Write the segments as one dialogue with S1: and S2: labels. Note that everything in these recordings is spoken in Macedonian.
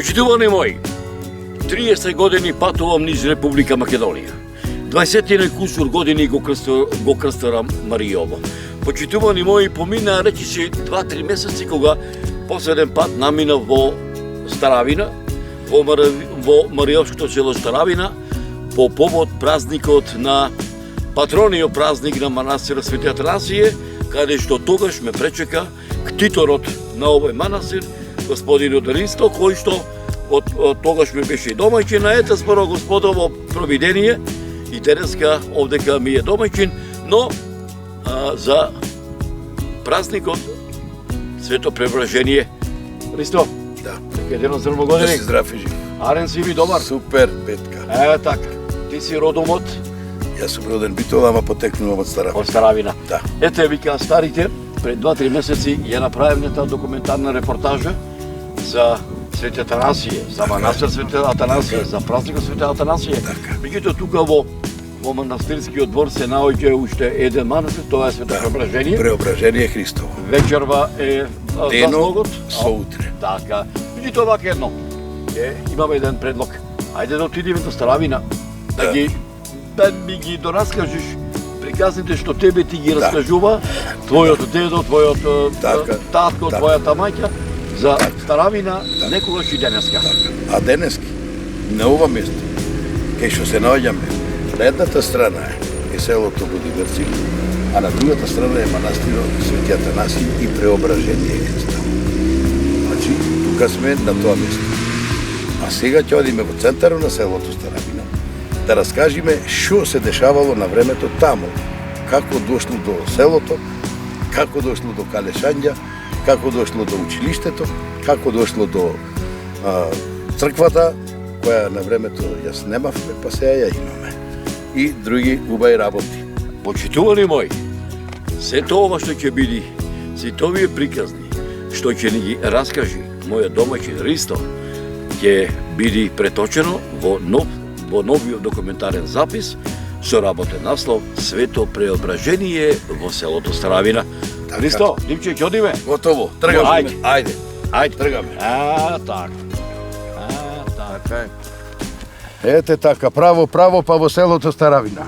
S1: Почитувани мои, 30 години патувам низ Република Македонија. 20 кусур години го крстарам Маријово. Почитувани мои, помина речиси 2-3 месеци кога последен пат наминав во Старавина, во Маријовското село Старавина, по повод празникот на патрониот празник на манастирот Свети Атанасије, каде што тогаш ме пречека ктиторот на овој манастир, господинот Ристо, кој што од тогаш ме беше домаќин, а ете споро господово провидение и денеска овдека ми е домаќин, но за празникот Свето Преображение. Ристо,
S2: да.
S1: Еден здрво години.
S2: Да си здрав и жив.
S1: Арен си ви добар.
S2: Супер, Петка.
S1: Така. Ти си родом од?
S2: Јас сум роден Битола, ама потекнувам од Старавина.
S1: Од Старавина.
S2: Да.
S1: Ете, вика старите, пред 2-3 месеци ја направивме таа документарна репортажа за Свети Атанасије, за манастир Свети Атанасије, за празникот Свети Атанасије.
S2: Така.
S1: Тука во манастирскиот двор се наоѓа уште еден манастир, тоа е Свето Преображение.
S2: Преображение Христово.
S1: Вечерва е заслогот.
S2: Соутре.
S1: Така. Меѓутоа вака едно. Имаме еден предлог. Ајде да отидеме до Старавина, да ми ги дораскажеш приказните што тебе ти ги раскажува, твојот дедо, твојот татко, твојата маќа, за Старавина, некогаш и денеска.
S2: А денески, на ова место, кај што се наоѓаме, на едната страна е селото Будимирци, а на другата страна е манастирот Свети Атанасиј и Преображение Христово. Значи, тука сме на тоа место. А сега ќе одиме во центарот на селото Старавина, да раскажеме што се дешавало на времето таму, како дошло до селото, како дошло до Калешања, како дошло до училиштето, како дошло до црквата, која на времето јас немавме, па сега ја имаме. И други убави работи.
S1: Почитувани мои, сето ова што ќе биде, сите овие приказни, што ќе ни ги раскажи мојот домаќин Ристо, ќе биде преточено во новиот документарен запис со работен наслов Свето Преображение во селото Старавина.
S2: Така.
S1: Ристо, Димче, ќе одиме?
S2: Готово, тргаме. Ајде, тргаме.
S1: Така.
S2: Така е. Ете така, право, па во селото Старавина.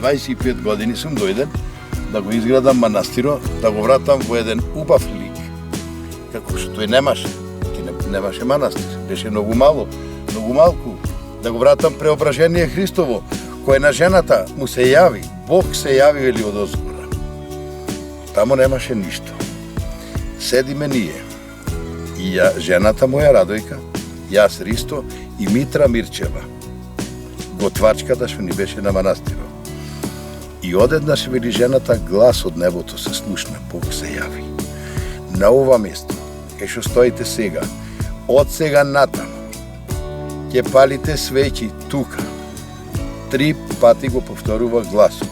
S2: ...25 години сум дојден да го изградам манастиро, да го вратам во еден убав лик. Како што тој немаше. Немаше манастир, беше многу малку. Да го вратам Преображение Христово, кој на жената му се јави, Бог се јави вели од озгора. Тамо немаше ништо. Седиме ние, и жената моја Радојка, јас Ристо и Митра Мирчева, готвачката што ни беше на манастирот. И одеднаш вели жената, глас од небото се слушна, Бог се јави. На ова место, кај што стоите сега, од сега натаму, ќе палите свеќи тука. 3 пати го повторува гласот.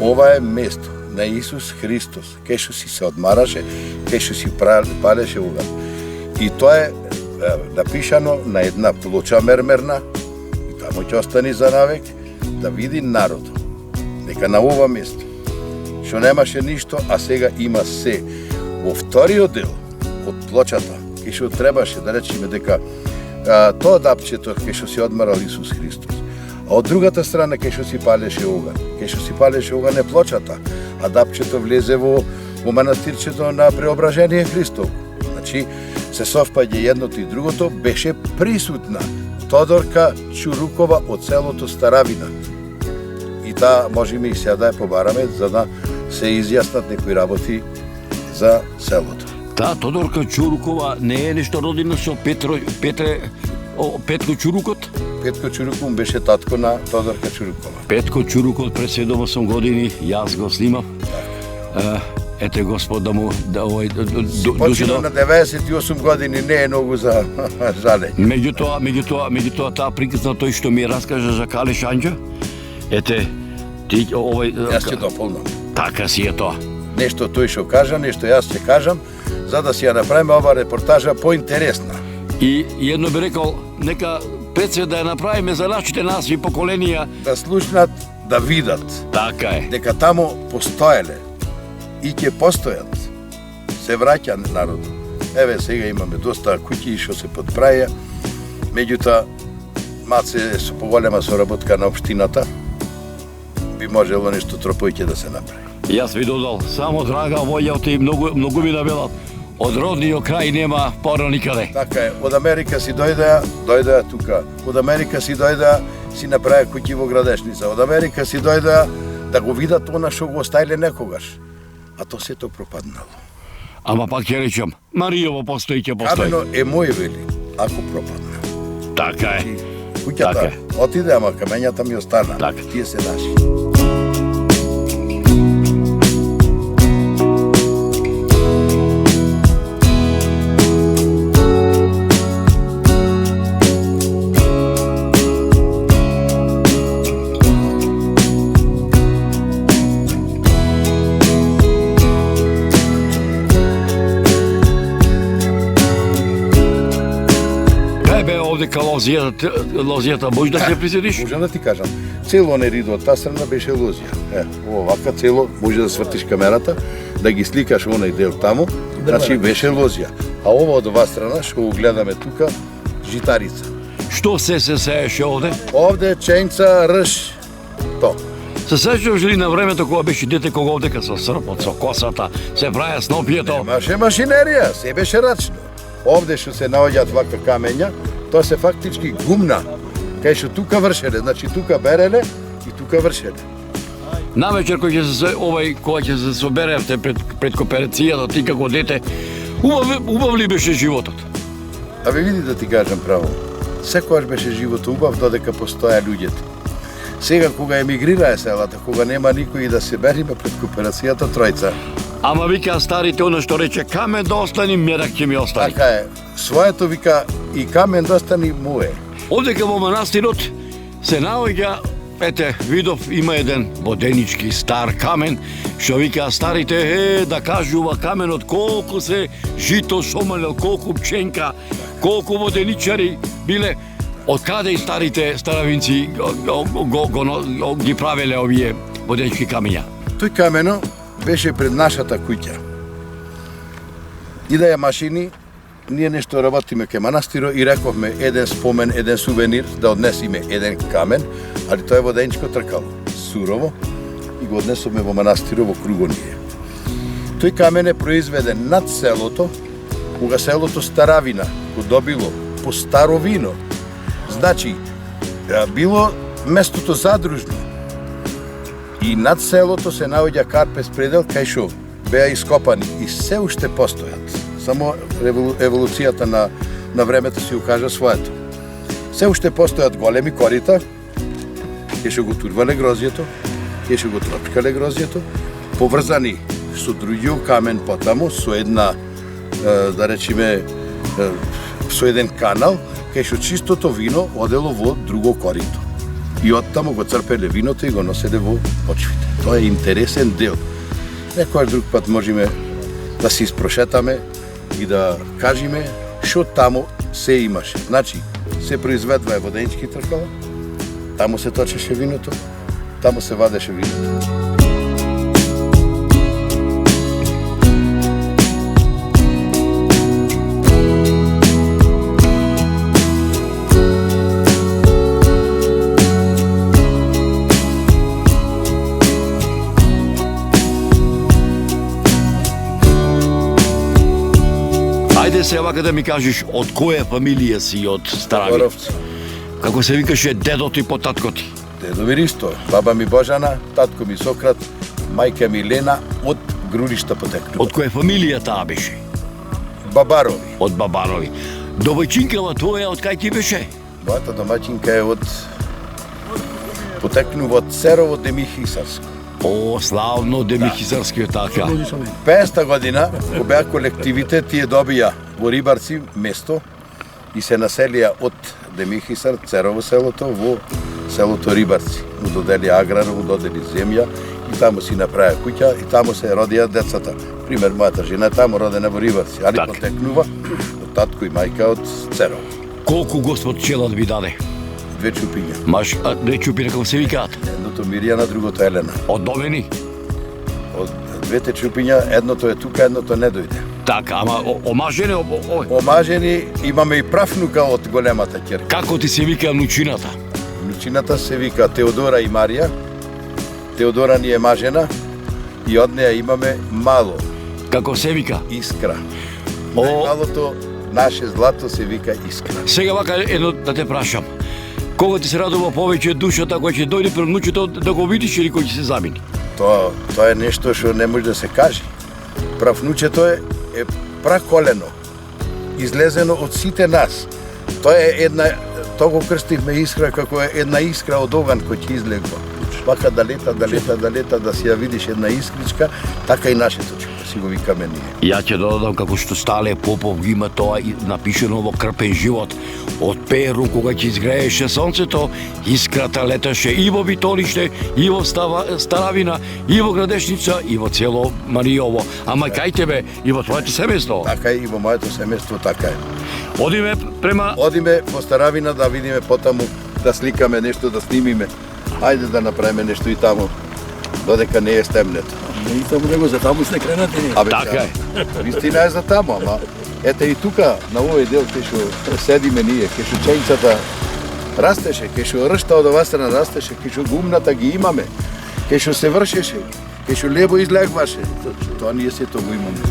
S2: Ова е место на Исус Христос, кај што си се одмараше, кај што си палеше оган. И тоа е напишано на една плоча мермерна, и тамо ќе остани за навек, да види народот. Дека на ова место, што немаше ништо, а сега има се. Во вториот дел од плочата, кај што требаше да речеме дека тоа дапчето кај што се одмарал Исус Христос. А од другата страна кај што си палеше оган. Кај што си палеше оган е плочата, а дапчето влезе во манастирчето на Преображение Христово. Значи, се совпаѓа едното и другото, беше присутна Тодорка Чурукова од селото Старавина. И таа можеме и сега да ја побараме, за да се изјаснат некои работи за селото.
S1: Таа Тодорка Чурукова не е нешто родина со Петко Чурукот?
S2: Петко Чуруков беше татко на Тодорка Чурукова.
S1: Петко Чурукот пред 7-8 години, јас го снимав. Ете Господ да му
S2: почина на 98 години, не е многу за жалење.
S1: Меѓутоа таа приказна тој што ми раскажа за Калешања. Ете ти
S2: Јас ќе дополнам.
S1: Така си е тоа.
S2: Нешто тој што кажа, нешто јас ќе кажам, за да си ја направиме ова репортажа поинтересна.
S1: И едно би рекол, нека пред се да ја направиме за нашите наси поколенија.
S2: Да слушнат, да видат.
S1: Така е.
S2: Дека тамо постоеле и ќе постојат. Се враќа народот. Еве сега имаме доста куќи што се подправија, меѓутоа малце со поголема соработка на општината би можело нешто тропојќе да се направи.
S1: Јас ви додал само драга волја и многу ми навелат. Од родниот крај нема пора никаде.
S2: Така е, од Америка си дојдеа тука. Од Америка си дојдеа, си направија куќи во Градешница. Од Америка си дојдеа да го видат она што го оставиле некогаш. А то сето пропаднало.
S1: Ама пак ќе речам, Маријово постои ќе постои.
S2: Камено е мој, вели, ако пропадне.
S1: Така е.
S2: Куќата
S1: Така е.
S2: отиде, ама камењата ми остана.
S1: Така.
S2: Тие се наши.
S1: Овде лозијата, може да се присетиш?
S2: Може да ти кажам, цело не риду од таа страна беше лозија. Овака цело може да свртиш камерата, да ги сликаш онај дел таму, значи беше лозија. А ова од оваа страна што го гледаме тука, житарица.
S1: Што се сееше овде?
S2: Овде ченца, рж, то.
S1: Се сеќаваш ли на времето кога беше дете кога овдека со српот, со косата, се праја снопието?
S2: Немаше машинерија, се беше рачно. Овде што се наоѓаат вака камења, тоа се фактички гумна. Кај што тука вршеле, значи тука береле и тука вршеле.
S1: Навечер кога ќе се соберевте пред кооперацијата, ти како дете, убав ли беше животот?
S2: Абе види да ти кажам право. Секогаш беше животот убав додека постоја луѓето. Сега кога емигрираа селата, кога нема никој да се бериме пред кооперацијата тројца.
S1: Ама вика старите оно што рече камен да остани, мерак ќе ми остани.
S2: Така е. Своето вика и камен да остани мое.
S1: Овдека во манастирот се наоѓа, ете, видов има еден воденички стар камен, што вика старите, да кажува каменот колку се жито сомалел, колку пченка, колку воденичари биле, од каде и старите старавинци ги правеле овие воденички камења.
S2: Тој камено беше пред нашата куќа. Идеја машини, ние нешто работиме ке манастиро и рековме еден спомен, еден сувенир да однесиме еден камен, али тоа е воденичко тркало, сурово, и го однесовме во манастиро во Кругоние. Тој камен е произведен над селото, кога селото Старавина го добило по старо вино. Значи, било местото задружно. И над селото се наоѓа Карпес предел, кај шо беа ископани и се уште постојат. Само еволуцијата на времето си укажа своето. Се уште постојат големи корита, ќе што го турвале грозјето, ќе што го тропкале грозјето, поврзани со другиот камен потаму, со една, да речеме, со еден канал, кај што чистото вино одело во друго корито. И оттаму го црпеле виното и го носеле во почвите. Тоа е интересен дел. Некојаш друг пат можеме да се испрошетаме и да кажеме што таму се имаше. Значи, се произведува воденички тркала, таму се точеше виното, таму се вадеше виното.
S1: Ајде се вака да ми кажеш од која фамилија си од Старавин?
S2: Боровци.
S1: Како се викаше дедот и по таткоти?
S2: Дедо ми Ристо, баба ми Божана, татко ми Сократ, мајка ми Лена од Грулишта потекнува.
S1: Од која фамилија таа беше?
S2: Бабарови.
S1: Од Бабарови. Домаќинкава твоја од кај ти беше?
S2: Мојата домаќинка е од потекнува од Церово Демихисарско.
S1: О, славно Демихисарскиот така.
S2: 50 година, кога беа колективите, тие добија во Рибарци место и се населија од Демихисар, Церово селото, во селото Рибарци. Му додели аграр, му додели земја и таму си направија куќа и таму се родија децата. Пример, мојата жена е таму родена во Рибарци, али
S1: Так.
S2: потекнува од татко и мајка од Церово.
S1: Колку Господ челат ви даде?
S2: 2 чупиња.
S1: Маш, две чупи, како се викаат?
S2: Едното Мирјана, другото Елена.
S1: Од Довени?
S2: Од двете чупиња, едното е тука, едното не дојде.
S1: Така, ама омажене,
S2: Омажени, имаме и правнука од големата ќерка.
S1: како ти се вика внучината?
S2: Внучината се вика Теодора и Марија. Теодора ни е мажена и од неја имаме мало,
S1: Како се вика?
S2: Искра.
S1: О.
S2: Малото наше злато се вика Искра.
S1: Сега вака едно да те прашам. Кога ти се радува повеќе душата која ќе дојде пред внучето да го видиш или кој ќе се замени?
S2: Тоа е нешто што не може да се каже. Правнучето е праколено, излезено од сите нас. Тоа е тоа го крстивме Искра како една искра од оган кој ќе излегува. Вака да лета, да си ја видиш една искричка, така и нашето чупа, си го викаме ние.
S1: Ја ќе додадам како што Стале Попов ги има тоа и напишено во Крпен живот. Од Перу кога ќе изгрееше сонцето, искрата леташе и во Битолиште, и во Старавина, и во Градешница, и во цело Мариово. Ама кај тебе и во твоето семејство.
S2: Така и во моето семејство така е.
S1: Одиме према
S2: Одиме во Старавина да видиме потаму, да сликаме нешто, да снимиме. Ајде да направиме нешто и таму, додека не е стемнето.
S3: И таму него за таму сте кренати.
S1: Така е.
S2: Вистина е за таму, ама ете и тука, на овој дел, кај што седиме ние, кај што чењцата растеше, кај што ршта од оваа страна растеше, кај што гумната ги имаме, кај што се вршеше, кај што лебо излегваше, тоа ние сето го имаме.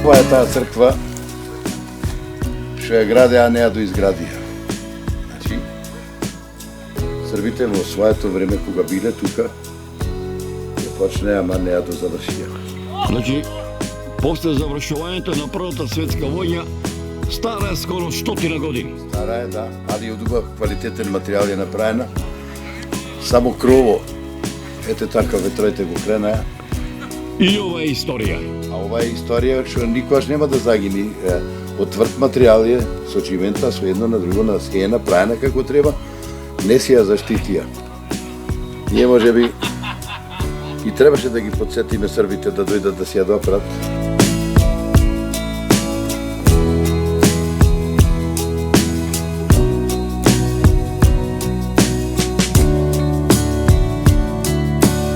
S2: Ова е таа црква што ја градеа, не ја доизградија. Значи, србите во своето време кога биле тука, ја почнеа, ама не ја дозавршија.
S1: Значи, после завршувањето на Првата светска војна, стара е скоро 100 години.
S2: Стара е, да, али од убав квалитетен материјал е направена. Само крово, ете така ветроите го кренаа.
S1: И ова е историја.
S2: А ова е историја што никогаш нема да загини. Од тврд материјал е, со чимента, со едно на друго, на се е направена како треба, не си ја заштитија. Ние може би и требаше да ги подсетиме србите да дојдат да си ја допрат.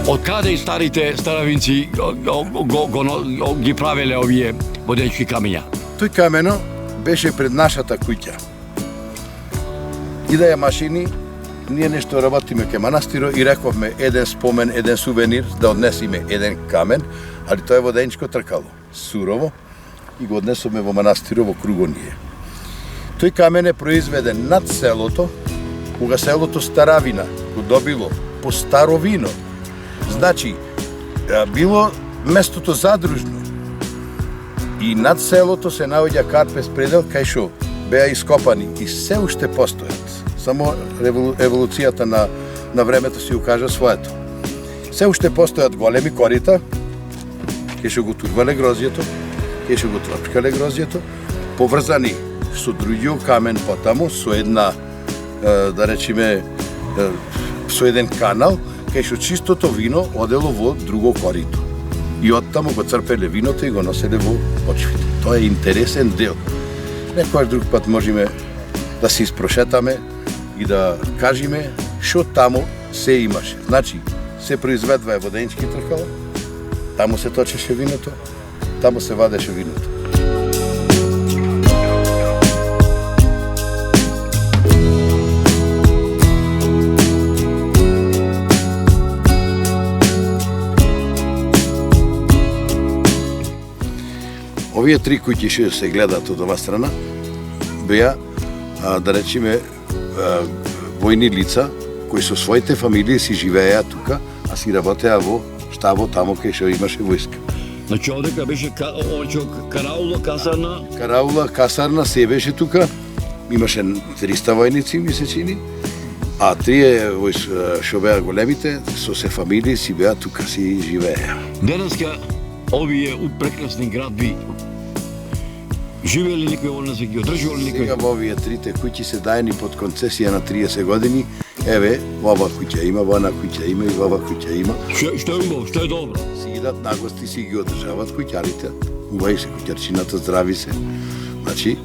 S1: Од каде и старите старавинци ги правеле овие водечки камења?
S2: Тој камено беше пред нашата куќа. Идеја машини, ние нешто работиме ке манастиро и рековме еден спомен, еден сувенир, да однесиме еден камен, али тоа е воденичко тркало, сурово, и го однесоме во манастиро во Кругоние. Тој камен е произведен над селото, кога селото Старавина го добило по старовино. Значи, било местото задружно. И над селото се наоѓа Карпес предел, кај што беа ископани и се уште постојат. Само еволуцијата на времето си укажа своето. Се уште постојат големи корита, кај што го турвале грозјето, кај што го тропчкале грозјето, поврзани со другиот камен потаму, со една, да речеме, со еден канал, кај што чистото вино одело во друго корито. И оттаму го црпеле виното и го носеле во почвите. Тоа е интересен дел. Некојаш друг пат можеме да се испрошетаме и да кажеме што таму се имаше. Значи, се произведува воденички тркала, таму се точеше виното, таму се вадеше виното. Овие три куќи што се гледаат од оваа страна беа, да речеме, војни лица кои со своите фамилии си живееа тука, а си работеа во штабот тамо кај што имаше војска.
S1: Значи одека беше караула, касарна?
S2: Караула, касарна, се беше тука. Имаше 300 војници, ми се чини. А трие што беа големите, со се фамилии си беа тука, си живееа.
S1: Денеска овие прекрасни градби живееле никој во нас, ги одржувал никој?
S2: Сега во овие трите куќи се даени под концесија на 30 години. Еве, ова куќа има, во она куќа има и во ова куќа има.
S1: Што е убаво, што е добро?
S2: Си идат на гости, си ги одржават куќарите. Убави се куќарчината, здрави се. Значи,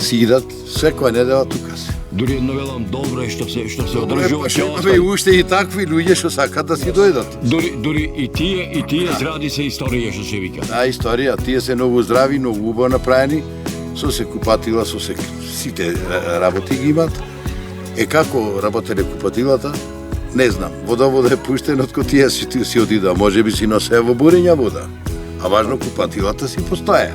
S2: си идат секоја недела тука се.
S1: Дури едно велам добро е што се одржува
S2: Па имаме и уште и такви луѓе што сакат да си дојдат.
S1: Дури и тие згради се историја што се вика.
S2: Таа историја, тие се многу здрави, многу убаво направени, со се купатила, со се сите работи ги имат. Како работеле купатилата, не знам. Водовод е пуштен од тие си одида, може би си носе во бурења вода. А важно купатилата си постоја.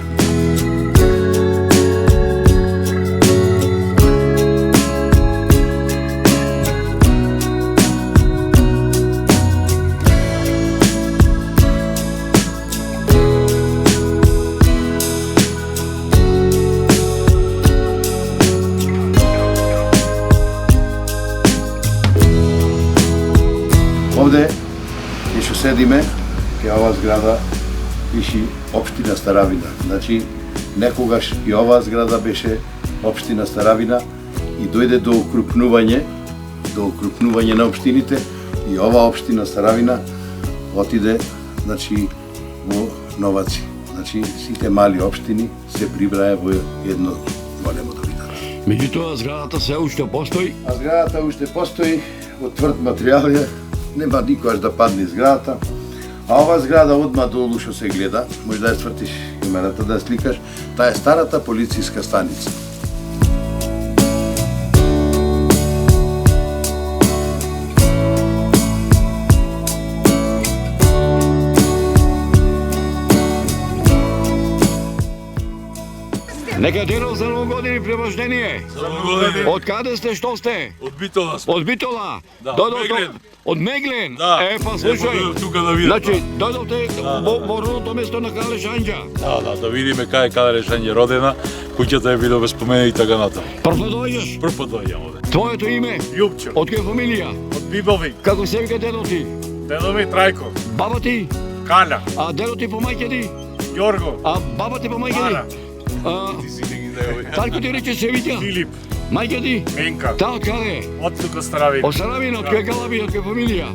S2: Овде, и што седиме, ке ова зграда пиши Општина Старавина. Значи, некогаш и оваа зграда беше Општина Старавина и дојде до укрупнување на општините и оваа Општина Старавина отиде, значи, во Новаци. Значи, сите мали општини се прибрае во едно големо добитание.
S1: Меѓутоа зградата се уште постои.
S2: А зградата уште постои од тврд материјал, нема никогаш да падне зградата. А ова зграда одма долу што се гледа, може да ја свртиш камерата да ја сликаш, таа е старата полициска станица.
S1: Нека денов за новогодини превождение.
S4: За новогодини.
S1: Од каде сте, што сте?
S4: Од Битола сме.
S1: Од Битола?
S4: Да,
S1: Дојдовте
S4: Меглен.
S1: од Меглен?
S4: Да.
S1: Па слушај.
S4: Дојдов тука да видам.
S1: Значи, дојдовте во родното место на Кале Шанџа.
S4: Да видиме кај Кале Шанџа родена, куќата е било безпомена и така натаму.
S1: Прв пат доаѓаш?
S4: Прв пат доаѓам овде.
S1: Твоето име?
S5: Јупчо,
S1: Од која фамилија?
S5: од Бибови,
S1: Како се вика дедо ти?
S5: дедо ми Трајко,
S1: Баба ти?
S5: Каля,
S1: А дедо ти по мајка ти?
S5: Јорго,
S1: А баба ти по мајка
S5: Мара,
S1: ти? Тарко ти рече се вика?
S5: Филип,
S1: Мајка ти?
S5: Менка,
S1: Та од каде?
S5: од тука Старавина,
S1: Од Саравина, од која Галаби, од која фамилија?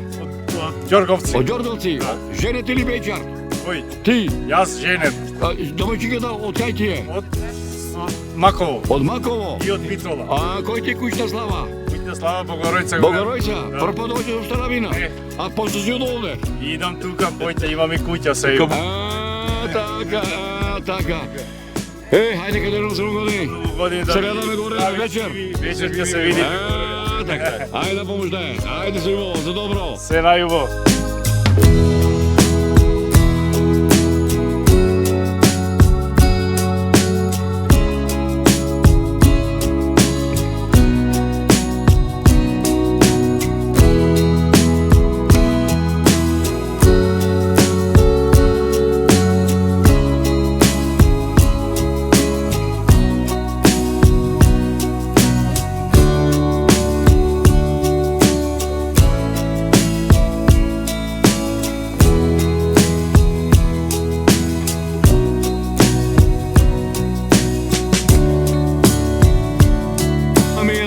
S5: од Ѓорговци,
S1: Од Ѓорговци. Женет или Бејчар?
S5: кој?
S1: Ти?
S5: Јас женет,
S1: Домаќината од кај ти е?
S5: од Маково
S1: Од Маково.
S5: и од Битола.
S1: А кој ти куќна слава?
S5: Куќна слава Богоројца.
S1: Богоројца,
S5: Да.
S1: прв пат дојде до Старавина.
S5: Не.
S1: А после си од овде.
S5: И идам тука, појте, имам и куќа се.
S1: Така. Хајде каде на години.
S5: Години да
S1: Сега да ме горе вечер.
S5: Вечер ќе се види.
S1: Така. Ајде помоште. Ајде се убаво, за добро.
S5: Се најубаво.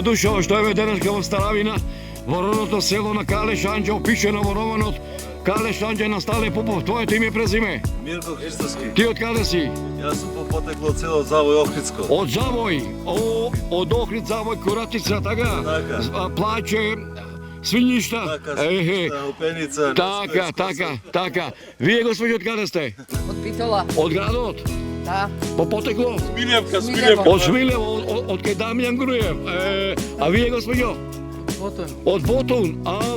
S1: Душо, што е денеска во Старавина, во родното село на Кале Шанџа, опишено во романот Кале Шанџа на Стале Попов. Твоето име и презиме?
S6: Мирко Христоски.
S1: Ти од каде си?
S6: Јас сум по потекло од село Завој Охридско.
S1: Од Завој. Од Охрид Завој Куратица, така?
S6: Така.
S1: Плаќе, свињишта.
S6: Опеница.
S1: Така. Вие, господи, од каде сте?
S7: Од Битола,
S1: Од градот?
S7: да.
S1: По потекло?
S4: Смилевка,
S1: Од Смилево, од кај Дамјан Груев. А вие, господјо?
S7: Ботон.
S1: Од Ботун,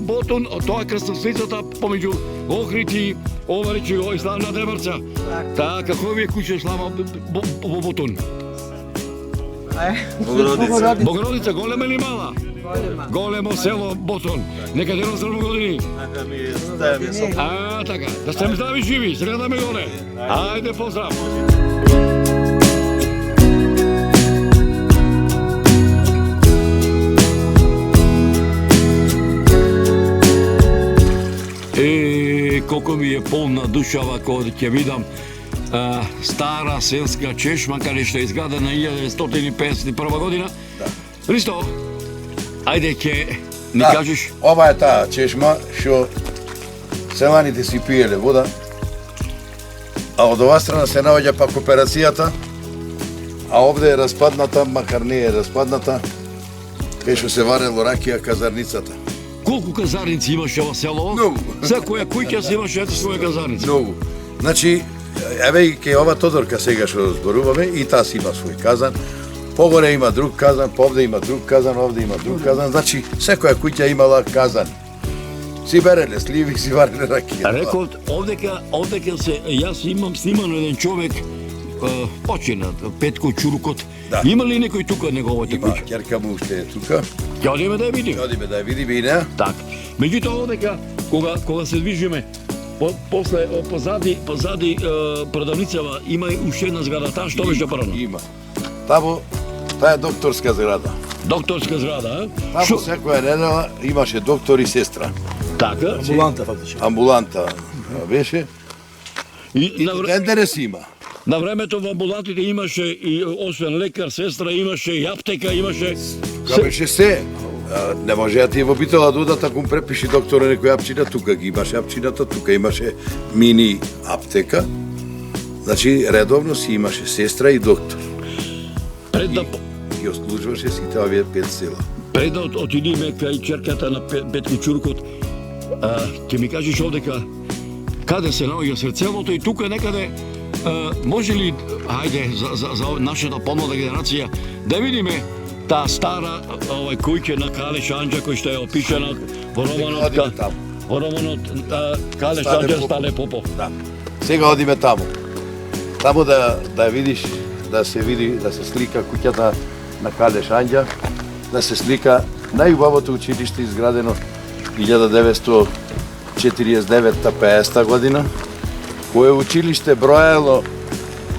S1: Ботун, тоа е крстосницата помеѓу Охрид и ова речи и Славна Древарца. Така, кој ви е куќе слава во Ботун?
S6: Богородица.
S1: Богородица, голема или мала?
S7: Голема.
S1: Големо село Ботун. Нека денос за години.
S6: Нека ми ставиме со.
S1: Така, да сте здрави живи, сега да ме горе. Ајде, поздрав. Колко ми е полна душава кога ќе видам стара селска чешма каде што е изградена 1951 година. Ристо, ајде ќе ни кажеш.
S2: Ова е таа чешма што селаните си пиеле вода, а од оваа страна се наоѓа пак операцијата, А овде е распадната, макар не е распадната, кај што се варело ракија казарницата.
S1: Колку казарници имаше во село?
S2: Многу.
S1: Секоја куќа си имаше ето своја казарница.
S2: Многу. Значи, еве и кај ова Тодорка сега што зборуваме, и таа си има свој казан. Погоре има друг казан, повде има друг казан, овде има друг казан. Значи, секоја куќа имала казан. Си береле сливи, си вареле ракија.
S1: Рекол, овдека се, јас имам снимано еден човек, починат, Петко Чурукот.
S2: Да.
S1: Има ли некој тука неговата
S2: Има,
S1: куќа?
S2: ќерка му уште е тука.
S1: Ќе одиме да ја видиме.
S2: Одиме да ја видиме и неа.
S1: Так. Меѓутоа овдека кога се движиме после позади продавницава има и уште една зграда, таа што беше првна?
S2: Има. Тамо, таа е докторска зграда.
S1: Докторска зграда, а?
S2: Тамо секоја недела имаше доктор и сестра.
S1: Така.
S3: Амбуланта фактично.
S2: Амбуланта беше.
S1: И
S2: Ден денес има.
S1: на времето во амбулантите имаше и освен лекар, сестра, имаше и аптека, имаше
S2: Ка беше се. Не можеа ти во Битола да одат ако му препиши доктора некоја апчина, тука ги имаше апчината, тука имаше мини аптека. Значи редовно си имаше сестра и доктор.
S1: пред да
S2: Ги ослужуваше сите овие 5 села.
S1: пред да отидеме кај ќерката на Петко Чуркот, ќе ми кажеш овдека каде се наоѓа срцевото и тука некаде може ли, хајде, за нашата помлада генерација, да видиме таа стара куќа на Кале Шанџа кој што е опишена во романот
S2: Одиме таму.
S1: во романот Кале
S2: Стане
S1: Шанџа
S2: Попов.
S1: Стане Попов.
S2: Да. Сега одиме таму. Таму да ја видиш, да се види, да се слика куќата на Кале Шанџа, да се слика најубавото училиште изградено 1949-50 година, кое училиште броело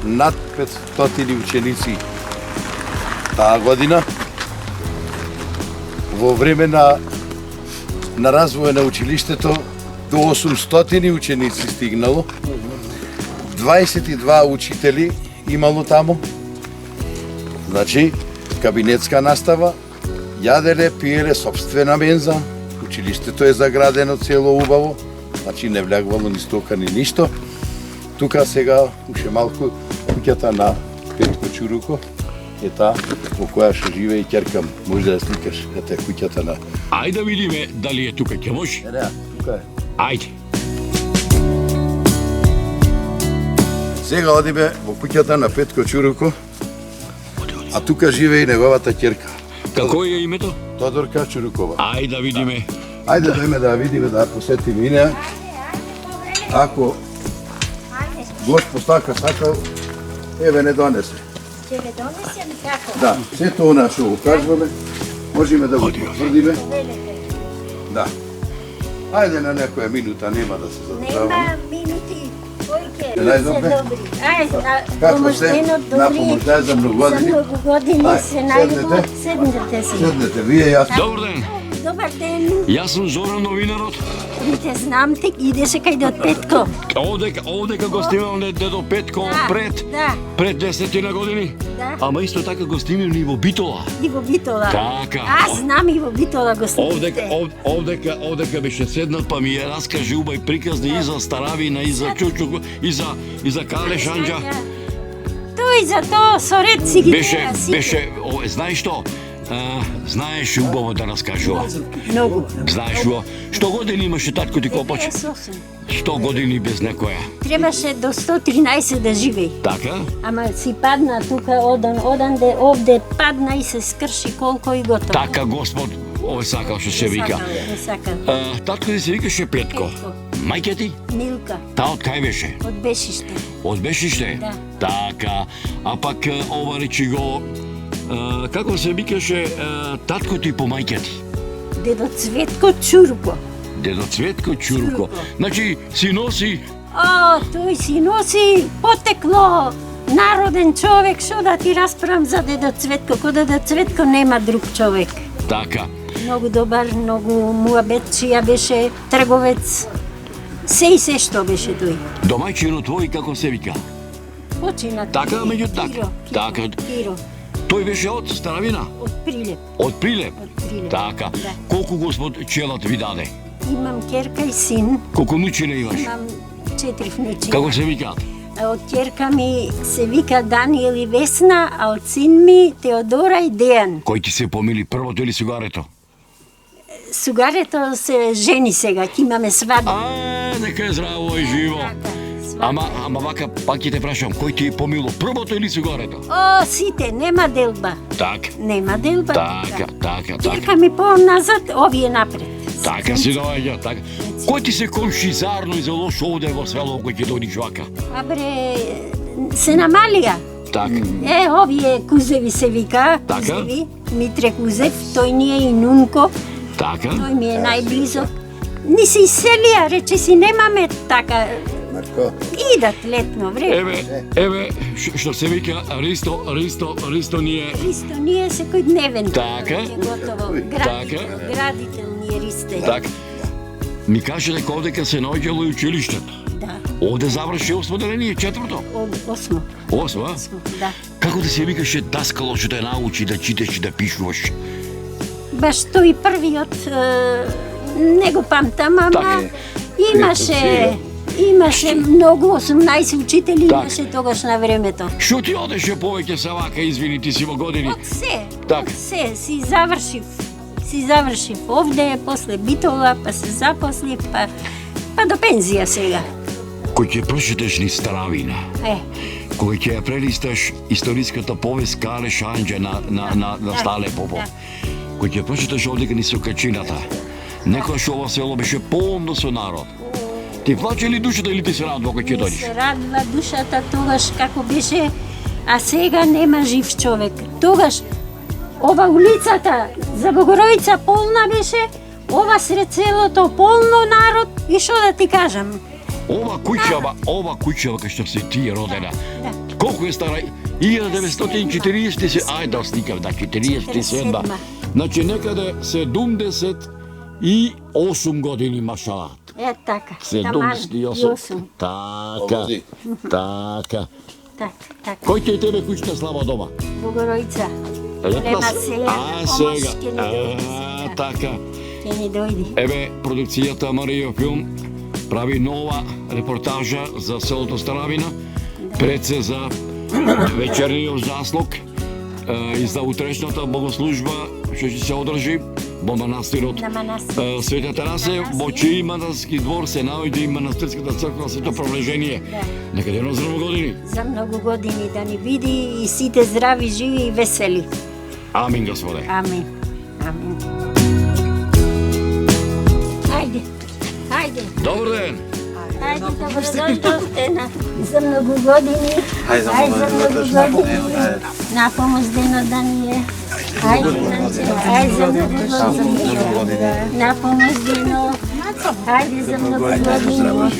S2: над 500 ученици таа година. Во време на развој на училиштето до 800 ученици стигнало. 22 учители имало таму. Значи, кабинетска настава, јаделе, пиеле собствена менза, училиштето е заградено цело убаво, значи не влягвало ни стока ни ништо. Тука сега, уште малку, куќата на Петко Чуруко е таа во која што живее и ќерка му. Може да ја сликаш, ете куќата на...
S1: Ајде да видиме дали е тука, ќе може?
S2: Не, тука е.
S1: Ајде.
S2: Сега одиме во куќата на Петко Чуруко, а тука живее и неговата ќерка,
S1: Како е името?
S2: Тодорка Чурукова.
S1: Ајде да видиме.
S2: Ајде дојме да ја видиме, да ја посетиме и неа. Ако Господ сакал, еве не донесе.
S8: Ќе ве донесем како?
S2: Да, сето она што го кажуваме, можеме да го потврдиме. Да. Ајде на некоја минута, нема да се задржаваме.
S8: Нема минути. Кој ќе
S2: Најдобре?
S8: се добри? Ајде,
S2: Како
S8: помоштено
S2: се? На помоштено за многу години.
S8: За многу години
S2: Ајде,
S8: се најдобро.
S2: седнете.
S8: Седнете си.
S2: Седнете, вие и јас.
S1: Добар ден.
S8: Добар ден.
S1: Јас сум Зоран новинарот.
S8: Те знам те, идеше кај до Петко.
S1: Овдека гостимам дедо Петко
S8: Да.
S1: пред 10 години.
S8: Да.
S1: Ама исто така гостимам и во Битола.
S8: И во Битола.
S1: Така.
S8: Аз знам и во Битола го снимате.
S1: Овдека беше седнат, па ми ја раскаже убај приказни и за Старавина, и за Чучук, и за Кале Шанџа.
S8: Тој за тоа со ред си ги
S1: Беше,
S8: гледа сите.
S1: знаеш што? Знаеш убаво да раскажува.
S8: Многу.
S1: Знаеш убаво. Што години имаше татко ти Копач?
S8: 58.
S1: 100 години без некоја.
S8: Требаше до 113 да живее.
S1: Така?
S8: Ама си падна тука оданде, овде падна и се скрши колко и готово.
S1: Така Господ овој сакал што се вика.
S8: Сакал.
S1: Татко ти се викаше Петко.
S8: Петко.
S1: Мајке ти?
S8: Милка,
S1: Таа од кај беше?
S8: од Бешиште.
S1: Од Бешиште?
S8: Да.
S1: Така. А пак ова речи го како се викаше татко ти по мајке ти?
S8: Дедо Цветко Чурко.
S1: Дедо Цветко Чурко.
S8: Чурко.
S1: Значи си носи
S8: Тој си носи потекло народен човек, што да ти расправам за дедо Цветко, кој дедо Цветко нема друг човек.
S1: така.
S8: Многу добар, многу муабетчија беше, трговец. Се и се што беше тој.
S1: Домаќино твој како се вика?
S8: Почина.
S1: Така, меѓу така.
S8: Киро,
S1: Така.
S8: Киро,
S1: Тој беше од Старавина,
S8: од Прилеп.
S1: од Прилеп.
S8: Од Прилеп.
S1: Така.
S8: Да.
S1: Колку Господ челат ви даде?
S8: Имам керка и син,
S1: Колку внучине имаш?
S8: имам 4 внучи.
S1: Како се викаат?
S8: Од ќерка ми се вика Даниел и Весна, а од син ми Теодора и Дејан.
S1: Кој ти се помили првото или сугарето?
S8: Сугарето се жени сега, ќе имаме свадба.
S1: Нека е здраво и живо. Ама вака, пак ќе те прашам, кој ти е помило првото или сугарето?
S8: О, сите, нема делба.
S1: Така.
S8: Нема делба.
S1: Така.
S8: Ќерка ми по-назад, овие напред.
S1: Така си доаѓа, така. Кој ти се комшизарно и за лошо овде во село кој ќе дојдиш вака?
S8: Абре, се намалија.
S1: Така.
S8: Овие Кузеви се вика,
S1: Така.
S8: Кузеви, Митре Кузев, тој ни е и Нунко,
S1: Така.
S8: тој ми е најблизок. Ни се иселија, рече си, немаме така,
S2: Марко,
S8: идат летно време.
S1: Еве, што се вика Ристо ни е...
S8: Ристо ни е секојдневен.
S1: Така.
S8: Готово,
S1: Така.
S8: градител ни е Ристе.
S1: Така. Ми каже дека овдека се наоѓало и училиштето.
S8: Да,
S1: Овде заврши 8 деление, 4-то.
S8: осмо,
S1: 8, а?
S8: да.
S1: Како да се викаше таскало што те научи да читаш и да пишуваш?
S8: Баш тој првиот, не го памтам,
S1: Така
S8: ама
S1: е.
S8: имаше многу, 18 учители
S1: Така.
S8: имаше тогаш на времето.
S1: Што ти одеше повеќе се вака, извини, ти си во години?
S8: Од се,
S1: Така.
S8: од се, си завршив овде, после Битола, па се запослив, па до пензија сега.
S1: Кој ќе прочиташ ни Старавина, кој ќе ја прелисташ историската повест Кале Шанџа на Стале Попов, кој ќе прочиташ овдека ни Сокачината, некојаш ова село беше полно со народ. Ти плаче ли душата или ти се радува кој ќе
S8: Ми
S1: дојдеш?
S8: се радва душата тогаш како беше, а сега нема жив човек. Тогаш ова улицата за Богоровица полна беше, ова сред селото полно народ и што да ти кажам?
S1: Ова куќава кај што си ти родена.
S8: Да.
S1: Колку е стара? 1940, ајде да сникав, да, 47. Значи некаде 78 години машалат.
S8: Така,
S1: 78. Така.
S8: така.
S1: Кој ти е тебе куќата слава дома?
S8: Богоровица.
S1: Летна
S8: Нема
S1: се-
S8: сега,
S1: сега.
S8: ќе ни дојде сега.
S1: Така.
S8: Ќе ни дојде.
S1: Еве, продукцијата Марио Филм прави нова репортажа за селото Старавина, пред се за вечерниот заслуг и за утрешната богослужба што ќе се одржи во манастирот
S8: На манастир.
S1: Света Тарасе, во чиј манастирски двор се наоѓа и манастирската црква Свето Провлежение. Нека едно здраво години.
S8: За многу години да ни види и сите здрави, живи и весели.
S1: Амин, Господе.
S8: Амин. Амин. Ајде.
S1: Добар ден.
S8: Ајде, добродојдовте за многу години. Ајде за многу години. На помош денот да ни е. Ајде за многу години. На помош денот. Ајде за многу години.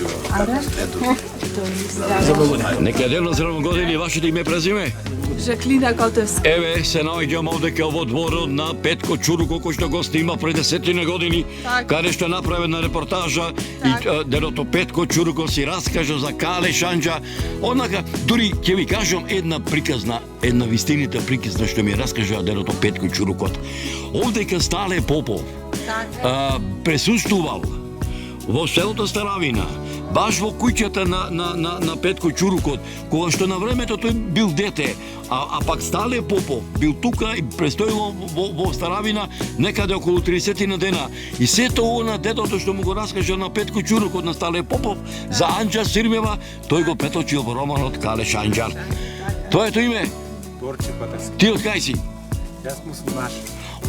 S1: Нека едно здраво години, вашето име и презиме?
S9: Жаклина Котевска.
S1: Еве, се наоѓам овдека во дворот на Петко Чуруко, кој што го снима пред 10 години, каде што направена репортажа и дедото Петко Чуруко си раскажа за Кале Шанџа. Онака, дури ќе ви кажам една вистинита приказна што ми раскажа дедото Петко Чурукот. Овдека Стале Попов присуствувал во селото Старавина, баш во куќата на Петко Чурукот, кога што на времето тој бил дете, а пак Стале Попов бил тука и престојал во Старавина некаде околу 30 на дена. И сето ово на дедото што му го раскажа на Петко Чурукот на Стале Попов за Анџа Сирмева, тој го преточил во романот Кале Шанџар. Твоето име?
S5: Борче Патевски.
S1: Ти од кај си?
S5: Јас муслимаш.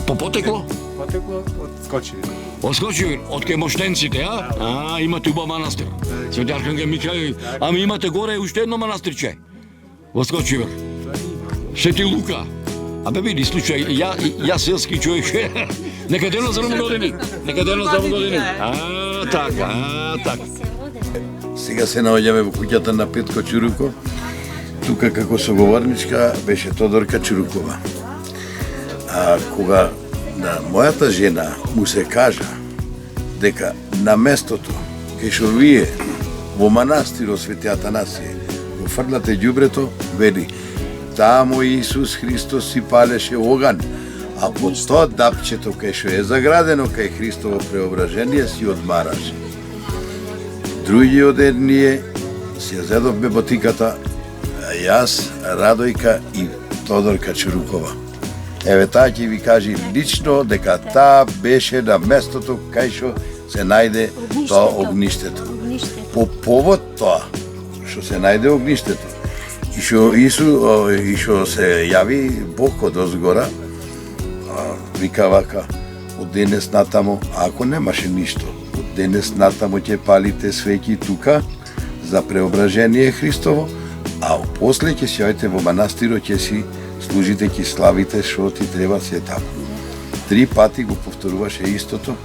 S1: По потекло?
S5: Потекло од Скочеви.
S1: Од Скочевир, од кај моштенците, а? Имате убав манастир. Свети Архангел Михаил. Ами имате горе уште едно манастирче. Во Скочевир. Свети Лука. Абе види, случај, ја селски човек. Нека дено за години. Нека дено за години. Така.
S2: сега се наоѓаме во куќата на Петко Чуруко. Тука како соговорничка беше Тодорка Чурукова. А кога на мојата жена му се кажа дека на местото кај што вие во манастирот Свети Атанасije го фрлате ѓубрето, вели таму Исус Христос си палеше оган, а под тоа дапчето кај што е заградено кај Христово преображение си одмараше. Други од ние се зедовме ботиката јас, Радојка и Тодорка Чурукова. Еве таа ќе ви кажи лично дека таа беше на местото кај што се најде тоа огништето. По повод тоа што се најде огништето и што се јави Бог од озгора, вика вака, од денес натамо, ако немаше ништо, од денес натамо ќе палите свеќи тука за преображение Христово, а после ќе си ојте во манастирот, ќе си служите, ќе славите што ти треба се таму. 3 пати го повторуваше истото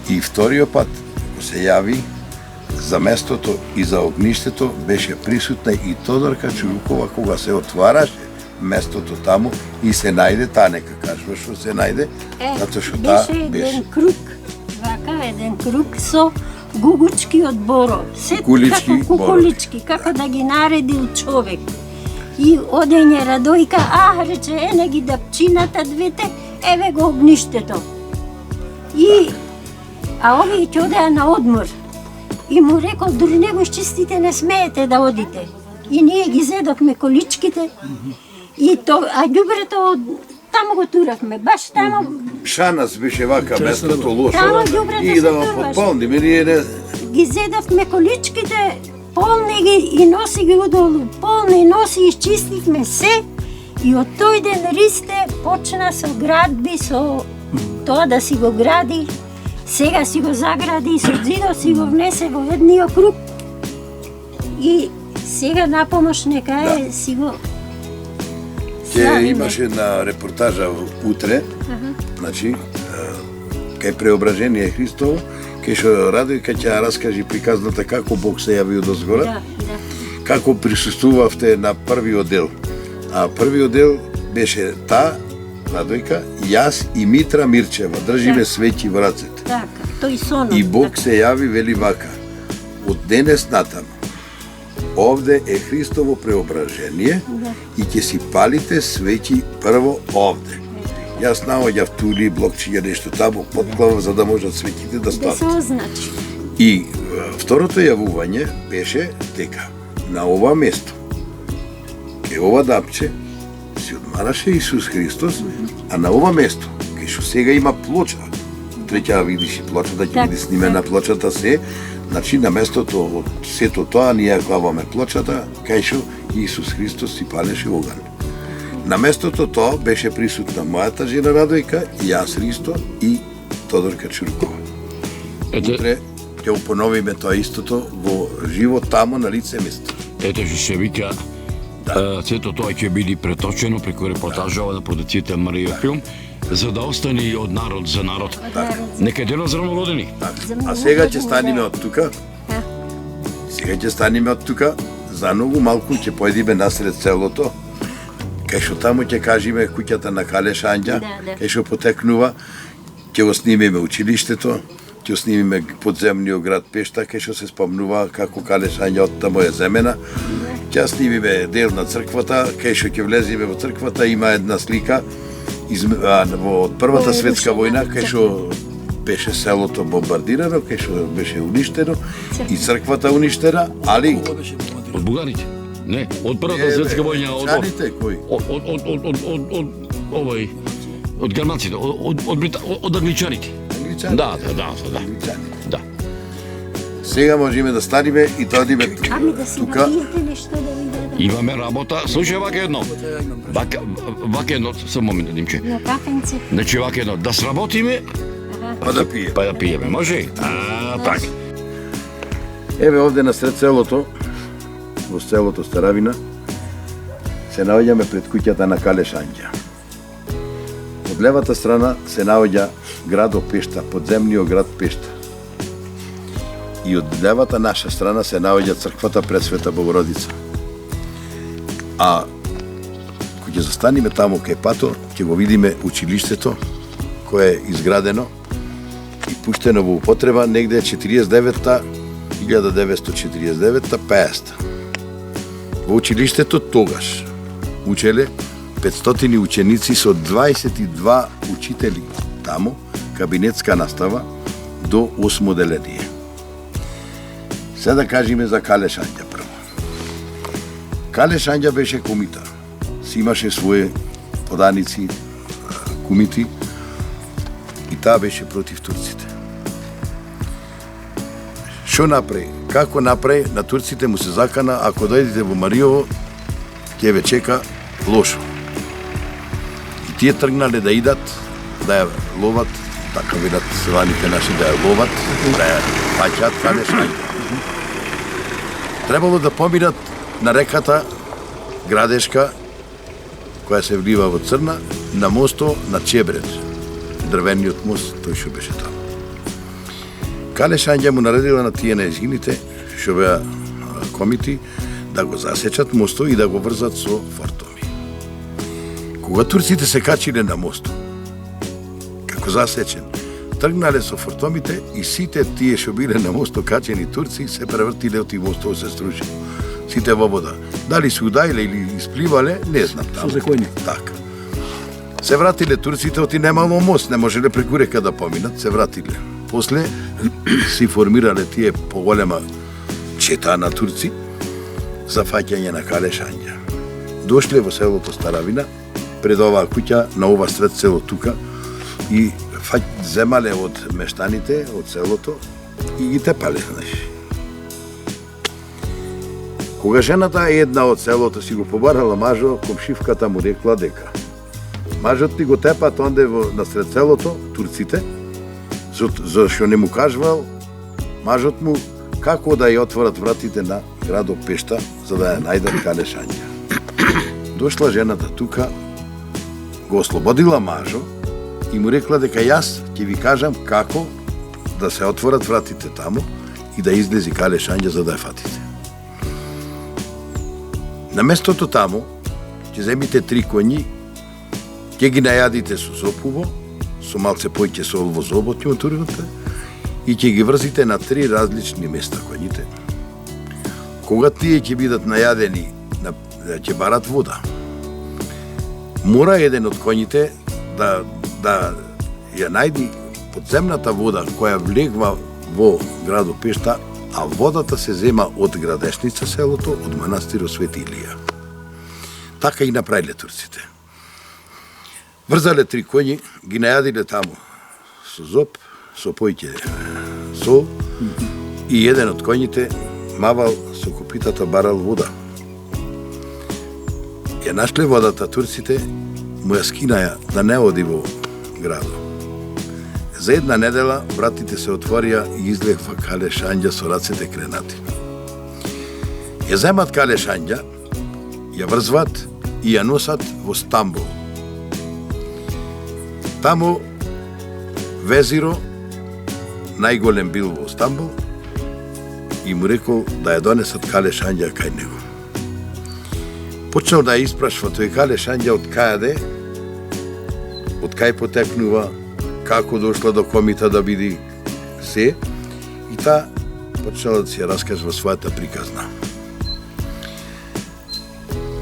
S2: и вториот пат го се јави за местото и за огништето беше присутна и Тодорка Чурукова кога се отвараше местото таму и се најде, таа нека кажува што се најде, затоа што таа
S8: беше
S2: беше.
S8: еден круг, вака еден круг со гугучки од боров.
S2: Кукулички
S8: како кукулички, како да ги наредил човек. И одење Радојка, рече, ене ги дапчината двете, еве го огништето. А овие ќе одеа на одмор. И му рекол, дури не го изчистите, не смеете да одите. И ние ги зедохме количките, и а ѓубрето таму го туравме, баш таму.
S2: Шанас беше вака местото лошо.
S8: Таму ѓубрето
S2: И
S8: се
S2: да го
S8: турваше.
S2: подполниме, ние не...
S8: Ги зедавме количките, полни ги и носи ги удолу, полни носи, изчистихме се. И од тој ден Ристе почна со градби, со тоа да си го гради. Сега си го загради и со зидот си го внесе во едниот круг. И сега напомош нека си го
S2: Ќе
S8: славиме.
S2: имаше една репортажа утре, значи, кај преображение Христово, кај што Радојка ќе ја раскажи приказната како Бог се јави од озгора,
S8: Да.
S2: како присуствувавте на првиот дел. А првиот дел беше таа, Радојка, јас и Митра Мирчева, држиме свеќи во рацете.
S8: Така, тој сонот.
S2: И Бог се јави, вели вака, од денес натаму, овде е Христово преображение и ќе си палите свеќи прво овде. Јас наоѓав тули, блокчиња, нешто таму, подклавав за да можат свеќите да
S8: Да се
S2: стават.
S8: означи.
S2: И второто јавување беше дека на ова место, кај ова дапче, си одмараше Исус Христос, а на ова место, кај што сега има плоча, утре ќе ја видиш и плочата, ќе биде снимена плочата се, значи на местото од сето тоа ние ја клаваме плочата, кај што Исус Христос си палеше оган. На местото тоа беше присутна мојата жена Радојка, и јас Ристо и Тодорка Чурукова. Утре ќе го поновиме тоа истото во живо тамо на лице место.
S1: Ето што се вика, сето тоа ќе биде преточено преку репортажава на продуцијата Марија Филм, за да остане и од народ за народ. Нека дело за новогодини.
S2: А сега ќе станеме од тука. Сега ќе станеме од тука, за многу малку ќе поедиме насред селото, кај што таму ќе кажеме куќата на Кале Шанѓа, кај што потекнува, ќе го снимиме училиштето, ќе го снимиме подземниот град Пешта, кај што се спомнува како Кале Шанѓа од таму е земена. Ќе снимиме дел на црквата, кај што ќе влеземе во црквата, има една слика од Првата светска војна, кај што беше селото бомбардирано, кај што беше уништено и црквата уништена, али
S1: Од бугарите? Не, од Првата светска војна,
S2: Цаните кои?
S1: од германците, од англичаните.
S2: Англичани.
S1: Да.
S2: Англичани.
S1: Да.
S2: Сега можеме да станеме и да одиме
S8: Ами да си
S2: тука.
S8: набиете нешто да видите.
S1: Имаме работа. Слушај вака едно. Вака едно, само момент, Димче.
S8: На кафенце.
S1: Значи вака едно, да сработиме,
S2: Па да пие.
S1: па да пиеме, може? Така.
S2: Еве овде насред селото, во селото Старавина, се наоѓаме пред куќата на Кале Шанѓа. Од левата страна се наоѓа градот Пешта, подземниот град Пешта. И од левата наша страна се наоѓа црквата Пресвета Богородица. А кога ќе застанеме таму кај пато, ќе го видиме училиштето кое е изградено и пуштено во употреба негде 1949-та 50. Во училиштето тогаш учеле 500 ученици со 22 учители таму, кабинетска настава до 8 деление. Се да кажеме за Кале Шанѓа прво. Кале Шања беше кумита. Си имаше своје поданици, кумити, и таа беше против турците. Што направи? Како направи? На турците му се закана, ако дојдете во Мариово, ќе ве чека лошо. И тие тргнале да идат, да ја ловат, така велат селаните наши, да ја ловат, да ја паќаат Кале Шања. Требало да поминат на реката Градешка, која се влива во Црна, на мосто на Чебред, дрвениот мост, тој што беше таму. Кале Шања му наредила на тие нејзините, што беа комити, да го засечат мосто и да го врзат со фортоми. Кога турците се качиле на мосто, како засечен, тргнале со фортомите и сите тие што биле на мосто качени турци се превртиле од и мостот се струши. Сите во вода. Дали се удаиле или испливале, не знам таму.
S3: Со закони.
S2: Така. Се вратиле турците, оти немало мост, не можеле преку река да поминат, се вратиле. После си формирале тие поголема чета на турци за фаќање на Кале Шања. Дошле во селото Старавина, пред оваа куќа, на ова сред село тука, и земале од мештаните, од селото, и ги тепале, знаеш. Кога жената една од селото си го побарала мажо, комшивката му рекла дека мажот ти го тепат онде насред селото, турците, зашто не му кажвал мажот му како да ја отворат вратите на градот Пешта за да ја најдат Кале Шања. Дошла жената тука, го ослободила мажо и му рекла дека јас ќе ви кажам како да се отворат вратите таму и да излези Кале Шања за да ја фатите. На местото таму ќе земите 3 коњи, ќе ги најадите со зопуво, со малце појќе сол во зобот ќе отурвате и ќе ги врзите на 3 различни места коњите. Кога тие ќе бидат најадени, ќе барат вода, мора еден од коњите да ја најди подземната вода која влегва во градот Пешта, а водата се зема од Градешница селото, од манастирот Свети Илија. Така и направиле турците. Врзале 3 коњи, ги најадиле таму со зоб, со појќе сол и еден од коњите мавал со копитата барал вода. Ја нашле водата турците, му ја скинаја да не оди во градот. За една недела вратите се отворија и излегва Кале Шања со рацете кренати. Ја земат Кале Шања, ја врзват и ја носат во Стамбул. Таму везиро, најголем бил во Стамбул, и му рекол да ја донесат Кале Шања кај него. Почнал да ја испрашва тој Кале Шања од каде, од кај потекнува, како дошла до комита да биде се, и таа почнала да си ја раскажува својата приказна.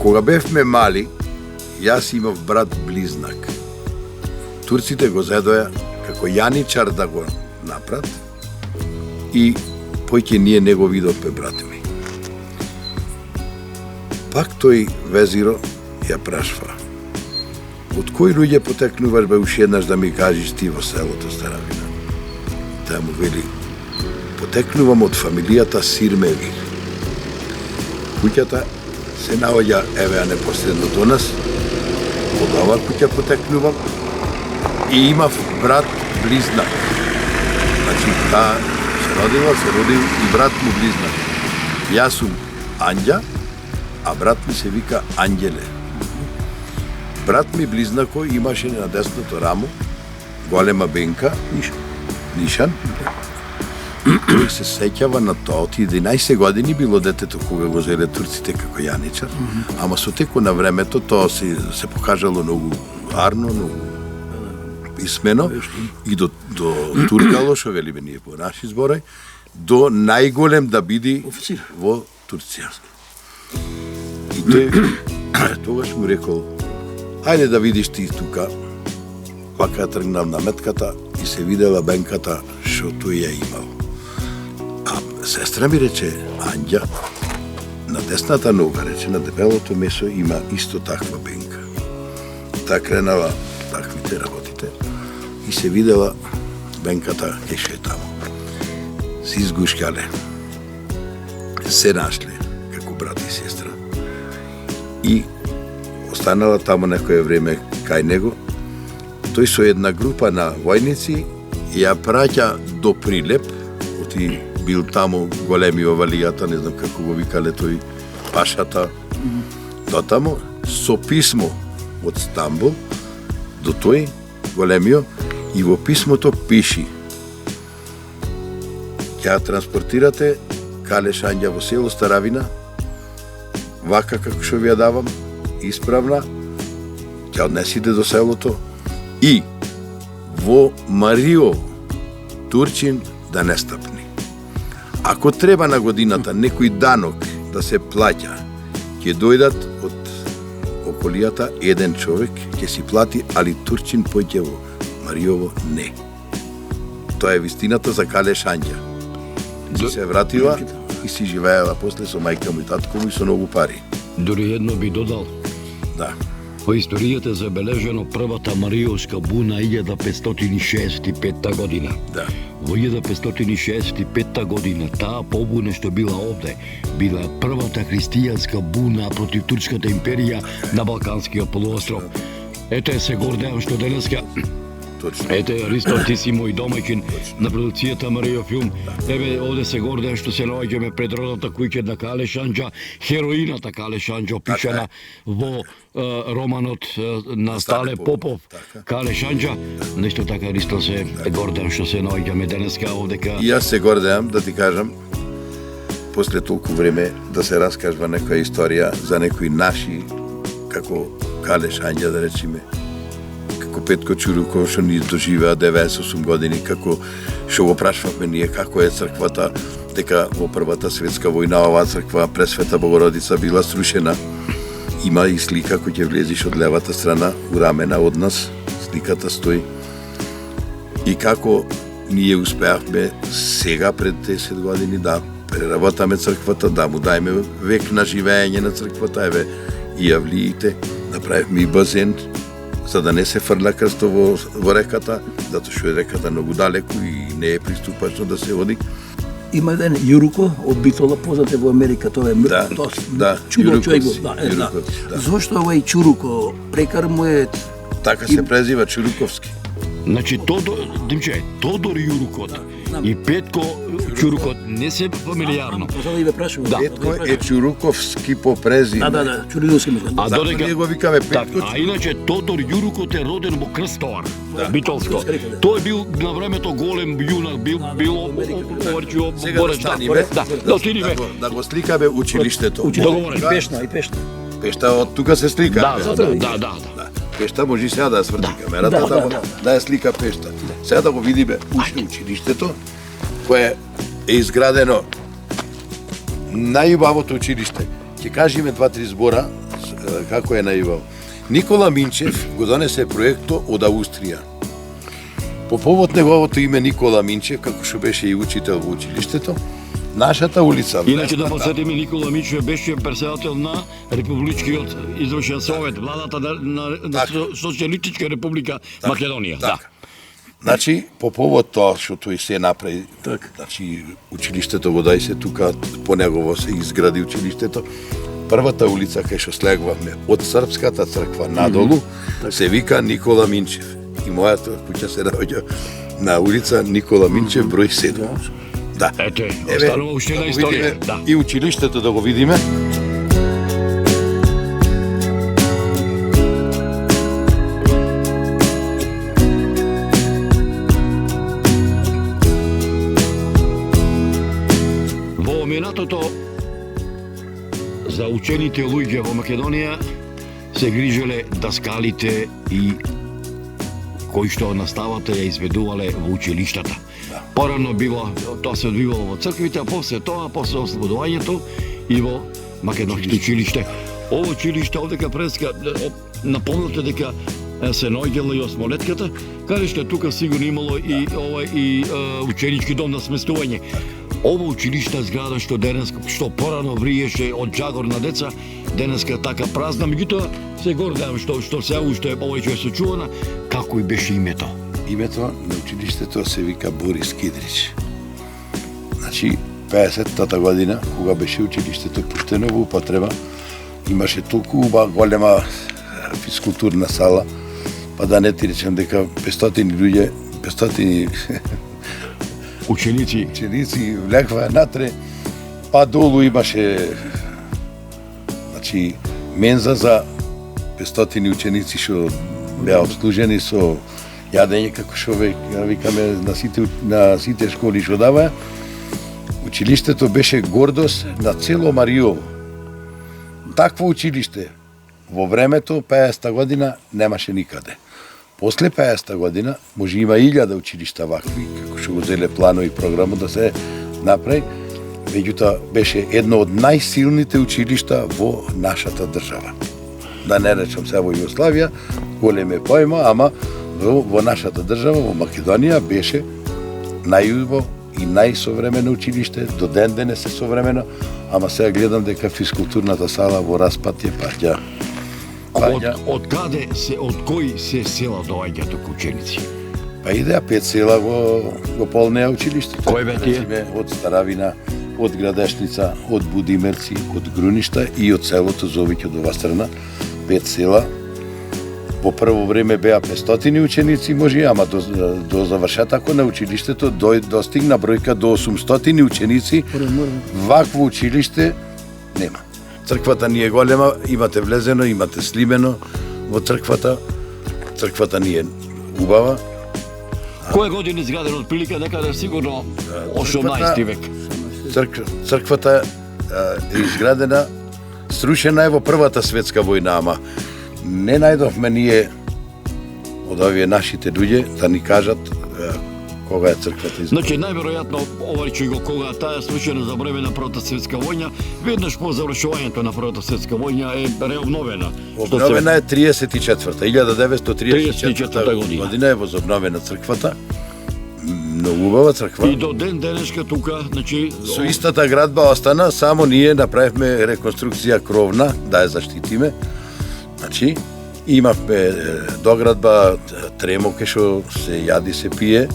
S2: Кога бевме мали, јас имав брат близнак. Турците го зедоја како јаничар да го направат и појќе ние не го видовме брат ми. Пак тој везиро ја прашва: од кои луѓе потекнуваш бе уште еднаш да ми кажеш ти во селото Старавина? Таа му вели: потекнувам од фамилијата Сирмеви. Куќата се наоѓа еве непосредно до нас. Од оваа куќа потекнувам и имав брат близнак. Значи таа се родил и брат му близнак. Јас сум Анѓа, а брат ми се вика Анѓеле. Брат ми близнако имаше на десното рамо голема бенка, нишан. Тој се сеќава на тоа, од 11 години било детето кога го зеле турците како јаничар, ама со теку на времето тоа се покажало многу арно, многу писмено и до туркало, шо велиме ние по наши зборој, до најголем да биде во Турција. И тој тогаш му рекол: ајде да видиш ти тука. Вака тргнав на метката и се видела бенката што тој ја имал. А сестра ми рече: Анѓа, на десната нога, рече, на дебелото месо има исто таква бенка. Таа кренала таквите работите и се видела бенката кеше таму. Се изгушкале, се нашле како брат и сестра и останала таму некое време кај него. Тој со една група на војници ја праќа до Прилеп, оти бил таму големи овалијата, не знам како го викале тој пашата, до таму со писмо од Стамбул до тој големио и во писмото пиши: ќе транспортирате Кале Шања во село Старавина, вака како што ви ја давам, исправна, ќе однесите до селото и во Марио Турчин да не стапни. Ако треба на годината некој данок да се плаќа, ќе дојдат од околијата еден човек, ќе си плати, али Турчин поќе во Мариово не. Тоа е вистината за Кале Шања. Се вратила и си живеела после со мајка му и татко му и со многу пари.
S1: Дори едно би додал.
S2: Да.
S1: По историјата забележено првата Мариовска буна 1565 година.
S2: Да.
S1: Во 1565 година таа побуна што била овде, била првата христијанска буна против Турската империја на Балканскиот полуостров. Ете се гордеам што денеска
S2: Точно.
S1: Ете, Ристо, ти си мој домаќин на продукцијата Марио филм. Еве, овде се гордеам што се наоѓаме пред родната куќа на Кале Шања, хероината Кале Шања, опишана во романот на Стале Попов. Кале Шања, нешто така, Ристо, се гордеам што се наоѓаме денеска овдека.
S2: И јас се гордеам да ти кажам, после толку време да се раскажува некоја историја за некои наши, како Кале Шања, да речеме, како Петко Чуруков што ни доживеа 98 години, како што го прашвавме ние како е црквата, дека во Првата светска војна оваа црква Пресвета Богородица била срушена. Има и слика кој ќе влезеш од левата страна, урамена од нас, сликата стои. И како ние успеавме сега пред 10 години да преработаме црквата, да му дајме век на живење на црквата, еве и јавлиите, направивме и базен, за да не се фрля крсто во реката, затоа што е реката многу далеку и не е приступачно да се оди.
S3: Има еден Јуруко од Битола, познат е во Америка, тоа е чудо човек. Зошто овој Чуруко прекар му е
S2: така се презива Чуруковски.
S1: Значи, Тодор Јурукот и Петко Чурукот не се фамилијарно.
S3: За да ја прашувам.
S2: Петко е Чуруковски по презиме.
S3: Да, Чуриновски ме.
S1: А додека
S2: ние го викаме Петко.
S1: А иначе Тодор Јурукот е роден во Крстовар, Битолско. Тој бил на времето голем јунак, било оварчио борец. Да, отидиме.
S2: Да го сликаме училиштето.
S3: И Пешна.
S2: Пешта од тука се слика.
S1: Да.
S2: Пешта може сега да ја сврти камерата, да ја слика Пешта. Сега да го видиме училиштето, кое е изградено најубавото училиште. Ќе кажеме 2-3 збора како е најубаво. Никола Минчев го донесе проекто од Австрија. По повод неговото име Никола Минчев, како што беше и учител во училиштето, нашата улица.
S1: Иначе да подсетиме, Никола Минчев беше председател на Републичкиот извршен совет, владата на Социјалистичка република Македонија. Да.
S2: Значи, по повод тоа што тој се направи, значи училиштето го дајсе тука, по негово се изгради училиштето. Првата улица кај што слегвавме од Српската црква надолу се вика Никола Минчев. И мојата куќа се наоѓа на улица Никола Минчев број 7. Да.
S1: Ете, останува уште една историја. Да.
S2: И училиштето да го видиме.
S1: Во минатото за учените луѓе во Македонија се грижеле даскалите и кои што наставата ја изведувале во училиштата. Порано било, тоа се одвивало во црквите, а после ослободувањето и во Македонското училиште. Ово училиште овдека преска, напомнате дека се наоѓала и осмолетката, каде што тука сигурно имало и ученички дом на сместување. Ово училиште зграда што денеска, што порано вриеше од джагор на деца, денеска така празна, меѓутоа се гордеам што се уште повеќе се чувана, како и беше името.
S2: Името на училиштето се вика Борис Кидрич. Значи, 50-та година, кога беше училиштето пуштено во употреба, имаше толку голема физкултурна сала, па да не ти речем дека 500 луѓе, 500 ученици влегва натре, па долу имаше значи менза за 500 ученици што беа обслужени со јадење како што викаме на сите школи што даваа. Училиштето беше гордост на цело Мариово. Такво училиште во времето 50-та година немаше никаде. После 50-та година може има 1000 училишта вакви, како што го зеле плано и програмот да се направи, меѓутоа беше едно од најсилните училишта во нашата држава. Да не речам се во Југославија, голем е појма, ама во нашата држава, во Македонија, беше најубаво и најсовремено училиште, до ден денес е современо, ама сега гледам дека физкултурната сала во распад ја паѓа.
S1: Од каде од кои се села доаѓаат тука ученици?
S2: Па идеа 5 села го полнеа училиштето.
S1: Кој бе тие?
S2: Од Старавина, од Градешница, од Будимерци, од Груништа и од селото Зовиќ од ова страна. 5 села. По прво време беа 500 ученици, може, ама до завршетокот на училиштето достигна бројка до 800 ученици. Вакво училиште нема. Црквата ни е голема, имате влезено, имате слимено во црквата. Црквата ни е убава.
S1: Која година изградена од прилика некаде сигурно 18 век?
S2: Црквата е изградена, срушена е во Првата светска војна, ама не најдовме ние од овие нашите луѓе да ни кажат кога е црквата изградена.
S1: Значи, најверојатно, овајчи го кога таа е случена за време на Првата светска војна, веднаш по завршувањето на Првата светска војна е реобновена.
S2: Обновена е 34-та, 1934
S1: година
S2: е возобновена црквата. Многу убава црква.
S1: И до ден денешка тука, значи...
S2: Со истата градба остана, само ние направивме реконструкција кровна, да ја заштитиме. Значи, имавме доградба тремо кај што се јади, се пие,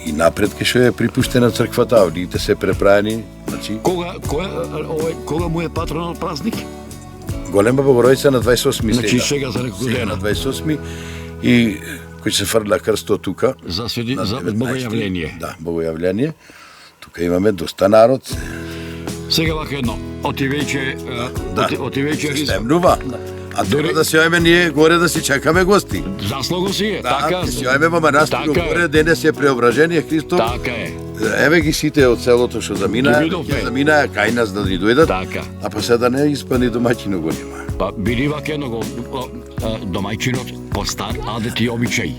S2: и напред кај што е припуштена црквата, авлиите се преправени. Значи,
S1: кога му е патронот празник?
S2: Голема Богородица на 28
S1: Значи, сега за некој ден.
S2: на 28 и кој се фрла крсто тука.
S1: За богојавление.
S2: Да, богојавление. Тука имаме доста народ.
S1: Сега вака едно, отивеќе
S2: стемнува. А треба да се ојме ние горе да си чекаме гости.
S1: Заслуго си е, така.
S2: Да, си ојме во манастирот горе, денес е преображение Христов.
S1: Така е.
S2: Еве ги сите од селото што заминаа, заминаа кај нас да ни дојдат.
S1: Така.
S2: А па се да не испани домаќино го нема.
S1: Па били вака едно домајчинот постар адет и обичај.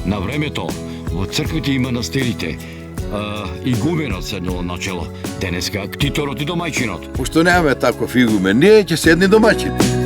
S1: На времето во црквите и манастирите игуменот седнал начело. Денеска ктиторот и домајчинот.
S2: Пошто немаме таков игумен, ние ќе седни домаќин.